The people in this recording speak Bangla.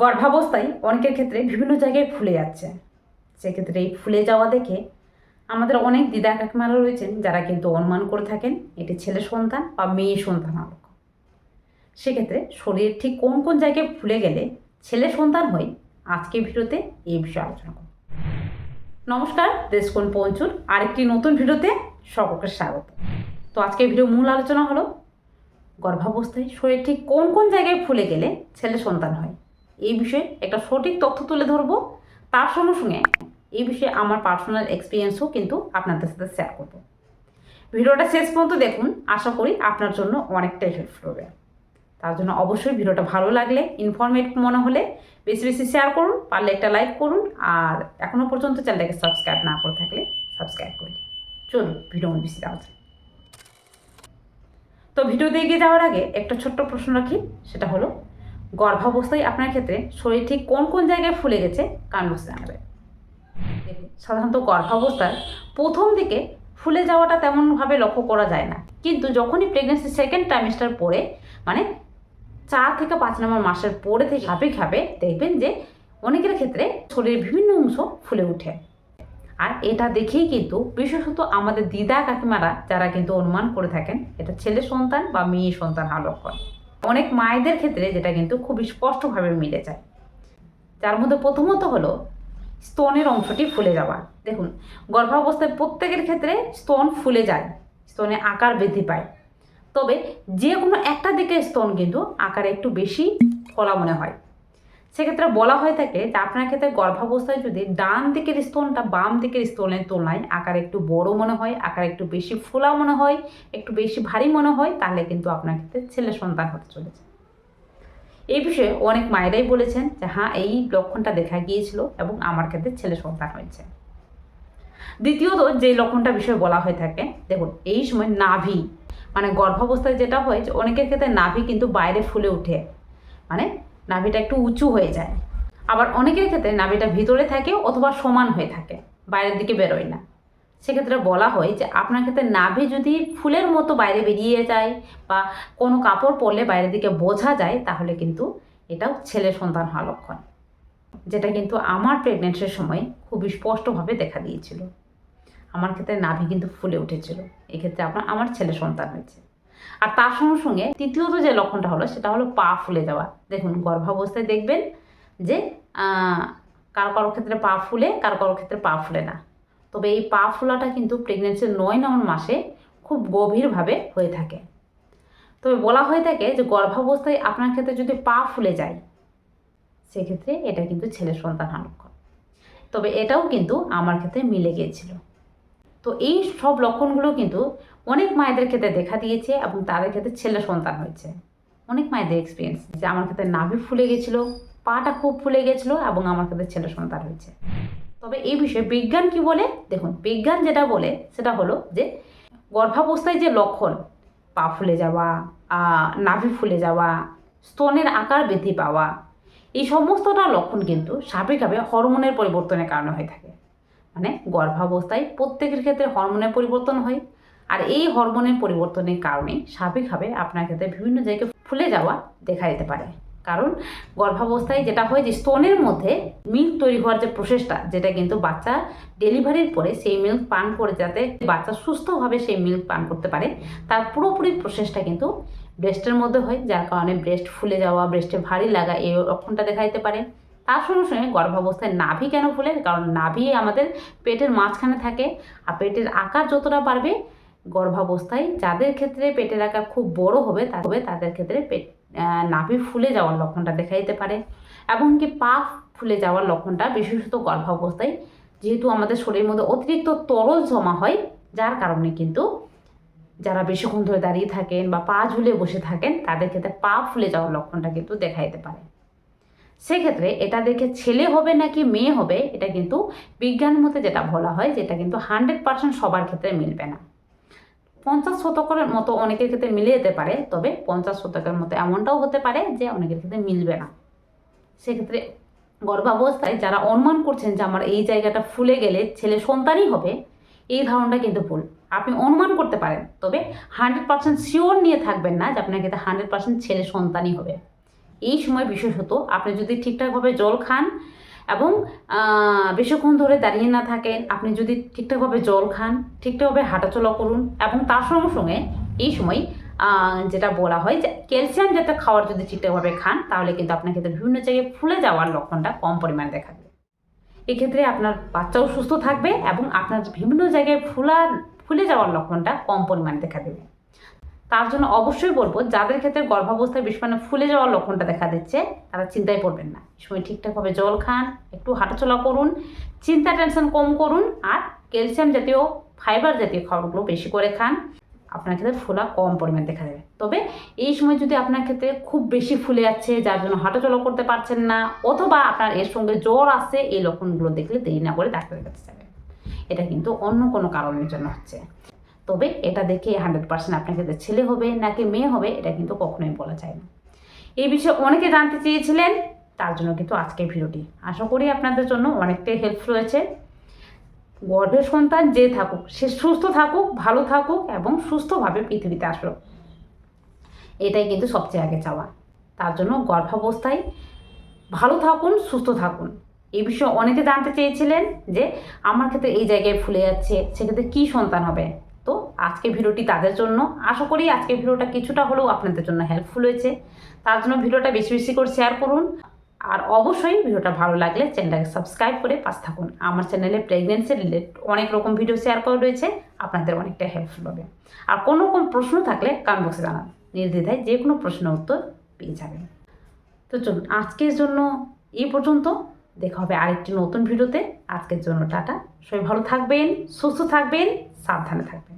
গর্ভাবস্থায় অনেকের ক্ষেত্রে বিভিন্ন জায়গায় ফুলে যাচ্ছে। সেক্ষেত্রে এই ফুলে যাওয়া দেখে আমাদের অনেক দিদা কাকিমারা রয়েছেন যারা কিন্তু অনুমান করে থাকেন এটি ছেলে সন্তান বা মেয়ে সন্তান হবে। সেক্ষেত্রে শরীরের ঠিক কোন কোন জায়গায় ফুলে গেলে ছেলে সন্তান হয়, আজকের ভিডিওতে এই বিষয়ে আলোচনা করব। নমস্কার, দেশকোণ পঞ্চুর আরেকটি নতুন ভিডিওতে সকলকে স্বাগত। তো আজকের ভিডিও মূল আলোচনা হলো গর্ভাবস্থায় শরীর ঠিক কোন কোন জায়গায় ফুলে গেলে ছেলে সন্তান হয়। এই বিষয়ে একটা সঠিক তথ্য তুলে ধরবো, তার সঙ্গে সঙ্গে এই বিষয়ে আমার পার্সোনাল এক্সপিরিয়েন্সও কিন্তু আপনাদের সাথে শেয়ার করব। ভিডিওটা শেষ পর্যন্ত দেখুন, আশা করি আপনার জন্য অনেকটাই হেল্পফুল হবে। তার জন্য অবশ্যই ভিডিওটা ভালো লাগলে, ইনফরমেটিভ মনে হলে বেশি বেশি শেয়ার করুন, পারলে একটা লাইক করুন, আর এখনও পর্যন্ত চ্যানেলটাকে সাবস্ক্রাইব না করে থাকলে সাবস্ক্রাইব করুন। চলুন ভিডিও বেশি দেওয়া যায়। তো ভিডিওতে এগিয়ে যাওয়ার আগে একটা ছোট্ট প্রশ্ন রাখি, সেটা হলো গর্ভাবস্থায় আপনার ক্ষেত্রে শরীর ঠিক কোন কোন জায়গায় ফুলে গেছে কমেন্ট বক্সে জানাবেন। সাধারণত গর্ভাবস্থার প্রথম দিকে ফুলে যাওয়াটা তেমনভাবে লক্ষ্য করা যায় না, কিন্তু যখনই প্রেগনেন্সি সেকেন্ড ট্রাইমেস্টার পরে, মানে 4 থেকে 5 নম্বর মাসের পরে থেকে ধাপে ধাপে দেখবেন যে অনেকের ক্ষেত্রে শরীরের বিভিন্ন অংশ ফুলে ওঠে। আর এটা দেখেই কিন্তু বিশেষত আমাদের দিদা কাকিমারা যারা কিন্তু অনুমান করে থাকেন এটা ছেলে সন্তান বা মেয়ে সন্তান হওয়ার লক্ষণ। অনেক মায়েদের ক্ষেত্রে যেটা কিন্তু খুব স্পষ্টভাবে মিলে যায়। যার মধ্যে প্রথমত হলো স্তনের অংশটি ফুলে যাওয়া। দেখুন, গর্ভাবস্থায় প্রত্যেকের ক্ষেত্রে স্তন ফুলে যায়, স্তনে আকার বৃদ্ধি পায়, তবে যে কোনো একটা দিকে স্তন কিন্তু আকারে একটু বেশি ফলা মনে হয়। সেক্ষেত্রে বলা হয়ে থাকে যে আপনার ক্ষেত্রে গর্ভাবস্থায় যদি ডান দিকের স্তনটা বাম দিকের স্তনের তুলনায় আকারে একটু বড় মনে হয়, আকারে একটু বেশি ফোলা মনে হয়, একটু বেশি ভারী মনে হয়, তাহলে কিন্তু আপনার ক্ষেত্রে ছেলে সন্তান হতে চলেছে। এই বিষয়ে অনেক মায়েরাই বলেছেন যে হ্যাঁ, এই লক্ষণটা দেখা গিয়েছিল এবং আমার ক্ষেত্রে ছেলে সন্তান হয়েছে। দ্বিতীয়ত যে লক্ষণটা বিষয়ে বলা হয়ে থাকে, দেখুন এই সময় নাভি, মানে গর্ভাবস্থায় যেটা হয় যে অনেকের ক্ষেত্রে নাভি কিন্তু বাইরে ফুলে ওঠে, মানে নাভিটা একটু উঁচু হয়ে যায়। আবার অনেকের ক্ষেত্রে নাভিটা ভিতরে থাকে অথবা সমান হয়ে থাকে, বাইরের দিকে বেরোয় না। সেক্ষেত্রে বলা হয় যে আপনার ক্ষেত্রে নাভি যদি ফুলের মতো বাইরে বেরিয়ে যায় বা কোনো কাপড় পরলে বাইরের দিকে বোঝা যায়, তাহলে কিন্তু এটাও ছেলে সন্তান হওয়ার লক্ষণ, যেটা কিন্তু আমার প্রেগনেন্সির সময় খুব স্পষ্টভাবে দেখা দিয়েছিল। আমার ক্ষেত্রে নাভি কিন্তু ফুলে উঠেছিল, এক্ষেত্রে আমার ছেলে সন্তান হয়েছে। আর তার সঙ্গে সঙ্গে তৃতীয়ত যে লক্ষণটা হলো সেটা হলো পা ফুলে যাওয়া। দেখুন গর্ভাবস্থায় দেখবেন যে কারো কারো ক্ষেত্রে পা ফুলে, কারো কারো ক্ষেত্রে পা ফুলে না, তবে এই পা ফোলাটা কিন্তু প্রেগনেন্সির 9 নম্বর মাসে খুব গভীরভাবে হয়ে থাকে। তবে বলা হয়ে থাকে যে গর্ভাবস্থায় আপনার ক্ষেত্রে যদি পা ফুলে যায়, সেক্ষেত্রে এটা কিন্তু ছেলে সন্তান হওয়ার লক্ষণ। তবে এটাও কিন্তু আমার ক্ষেত্রে মিলে গিয়েছিল। তো এই সব লক্ষণগুলো কিন্তু অনেক মায়েদের ক্ষেত্রে দেখা দিয়েছে এবং তাদের ক্ষেত্রে ছেলে সন্তান হয়েছে। অনেক মায়েদের এক্সপিরিয়েন্স যে আমার ক্ষেত্রে নাভি ফুলে গেছিলো, পাটা খুব ফুলে গেছিলো এবং আমার ক্ষেত্রে ছেলে সন্তান হয়েছে। তবে এই বিষয়ে বিজ্ঞান কি বলে, দেখুন বিজ্ঞান যেটা বলে সেটা হলো যে গর্ভাবস্থায় যে লক্ষণ, পা ফুলে যাওয়া, নাভি ফুলে যাওয়া, স্তনের আকার বৃদ্ধি পাওয়া, এই সমস্তটা লক্ষণ কিন্তু স্বাভাবিকভাবে হরমোনের পরিবর্তনের কারণে হয়ে থাকে। মানে গর্ভাবস্থায় প্রত্যেকের ক্ষেত্রে হরমোনের পরিবর্তন হয়, আর এই হরমোনের পরিবর্তনের কারণে স্বাভাবিকভাবে আপনার ক্ষেত্রে বিভিন্ন জায়গায় ফুলে যাওয়া দেখা যেতে পারে। কারণ গর্ভাবস্থায় যেটা হয় যে স্তনের মধ্যে মিল্ক তৈরি হওয়ার যে প্রসেসটা, যেটা কিন্তু বাচ্চা ডেলিভারির পরে সেই মিল্ক পান করে যাতে বাচ্চা সুস্থভাবে সেই মিল্ক পান করতে পারে, তার পুরোপুরি প্রসেসটা কিন্তু ব্রেস্টের মধ্যে হয়, যার কারণে ব্রেস্ট ফুলে যাওয়া, ব্রেস্টে ভারী লাগা এই লক্ষণটা দেখা যেতে পারে। তার সঙ্গে সঙ্গে গর্ভাবস্থায় নাভি কেন ফুলে, কারণ নাভি আমাদের পেটের মাঝখানে থাকে, আর পেটের আকার যতটা বাড়বে, গর্ভাবস্থায় যাদের ক্ষেত্রে পেটের আকার খুব বড় হবে তাদের ক্ষেত্রে নাভি ফুলে যাওয়ার লক্ষণটা দেখা যেতে পারে। এমনকি পা ফুলে যাওয়ার লক্ষণটা বিশেষত গর্ভাবস্থায়, যেহেতু আমাদের শরীরের মধ্যে অতিরিক্ত তরল জমা হয়, যার কারণে কিন্তু যারা বেশিক্ষণ ধরে দাঁড়িয়ে থাকেন বা পা ঝুলে বসে থাকেন, তাদের ক্ষেত্রে পা ফুলে যাওয়ার লক্ষণটা কিন্তু দেখা যেতে পারে। সেক্ষেত্রে এটা দেখে ছেলে হবে নাকি মেয়ে হবে, এটা কিন্তু বিজ্ঞানের মধ্যে যেটা বলা হয়, যেটা কিন্তু 100% সবার ক্ষেত্রে মিলবে না। 50% মতো অনেকের ক্ষেত্রে মিলে যেতে পারে, তবে 50% মতো এমনটাও হতে পারে যে অনেকের ক্ষেত্রে মিলবে না। সেক্ষেত্রে গর্ভাবস্থায় যারা অনুমান করছেন যে আমার এই জায়গাটা ফুলে গেলে ছেলে সন্তানই হবে, এই ধারণাটা কিন্তু ভুল। আপনি অনুমান করতে পারেন, তবে 100% শিওর নিয়ে থাকবেন না যে আপনার ক্ষেত্রে 100% ছেলে সন্তানই হবে। এই সময় বিশেষত আপনি যদি ঠিকঠাকভাবে জল খান এবং বেশিক্ষণ ধরে দাঁড়িয়ে না থাকেন, আপনি যদি ঠিকঠাকভাবে জল খান, ঠিকঠাকভাবে হাঁটাচলা করুন এবং তার সঙ্গে সঙ্গে এই সময় যেটা বলা হয় যে ক্যালসিয়াম জাতীয় খাবার যদি ঠিকঠাকভাবে খান, তাহলে কিন্তু আপনার ক্ষেত্রে বিভিন্ন জায়গায় ফুলে যাওয়ার লক্ষণটা কম পরিমাণে দেখা দেবে। এক্ষেত্রে আপনার বাচ্চাও সুস্থ থাকবে এবং আপনার বিভিন্ন জায়গায় ফুলে যাওয়ার লক্ষণটা কম পরিমাণে দেখা দেবে। তার জন্য অবশ্যই বলবো, যাদের ক্ষেত্রে গর্ভাবস্থায় বেশি মানে ফুলে যাওয়ার লক্ষণটা দেখা দিচ্ছে, তারা চিন্তায় পড়বেন না। এই সময় ঠিকঠাকভাবে জল খান, একটু হাঁটাচলা করুন, চিন্তা টেনশন কম করুন, আর ক্যালসিয়াম জাতীয় ফাইবার জাতীয় খাবারগুলো বেশি করে খান। আপনার ক্ষেত্রে ফোলা কম পরিমাণ দেখা যাবে। তবে এই সময় যদি আপনার ক্ষেত্রে খুব বেশি ফুলে যাচ্ছে, যার জন্য হাঁটাচলা করতে পারছেন না, অথবা আপনার এর সঙ্গে জ্বর আসছে, এই লক্ষণগুলো দেখলে দেরি না করে ডাক্তারের কাছে যাবেন। এটা কিন্তু অন্য কোনো কারণের জন্য হচ্ছে। তবে এটা দেখে 100% আপনার ক্ষেত্রে ছেলে হবে নাকি মেয়ে হবে, এটা কিন্তু কখনোই বলা যায় না। এই বিষয়ে অনেকে জানতে চেয়েছিলেন, তার জন্য কিন্তু আজকের ভিডিওটি আশা করি আপনাদের জন্য অনেকটাই হেল্পফুল হয়েছে। গর্ভের সন্তান যে থাকুক, সে সুস্থ থাকুক, ভালো থাকুক এবং সুস্থভাবে পৃথিবীতে আসুক, এটাই কিন্তু সবচেয়ে আগে চাওয়া। তার জন্য গর্ভাবস্থায় ভালো থাকুন, সুস্থ থাকুন। এই বিষয়ে অনেকে জানতে চেয়েছিলেন যে আমার ক্ষেত্রে এই জায়গায় ফুলে যাচ্ছে, সেক্ষেত্রে কী সন্তান হবে। তো আজকে ভিডিওটি তাদের জন্য। আশা করি আজকের ভিডিওটা কিছুটা হলেও আপনাদের জন্য হেল্পফুল হয়েছে। তার জন্য ভিডিওটা বেশি বেশি করে শেয়ার করুন। আর অবশ্যই ভিডিওটা ভালো লাগলে চ্যানেলটাকে সাবস্ক্রাইব করে পাশে থাকুন। আমার চ্যানেলে প্রেগনেন্সি রিলেটেড অনেক রকম ভিডিও শেয়ার করা রয়েছে, আপনাদের অনেকটা হেল্পফুল হবে। আর কোনো রকম প্রশ্ন থাকলে কমেন্ট বক্সে জানান, নির্দ্বিধায় যে কোনো প্রশ্নের উত্তর পেয়ে যাবেন। তো চলুন আজকের জন্য এই পর্যন্ত, দেখা হবে আরেকটি নতুন ভিডিওতে। আজকের জন্য টাটা। সবাই ভালো থাকবেন, সুস্থ থাকবেন, সাবধানে থাকবেন।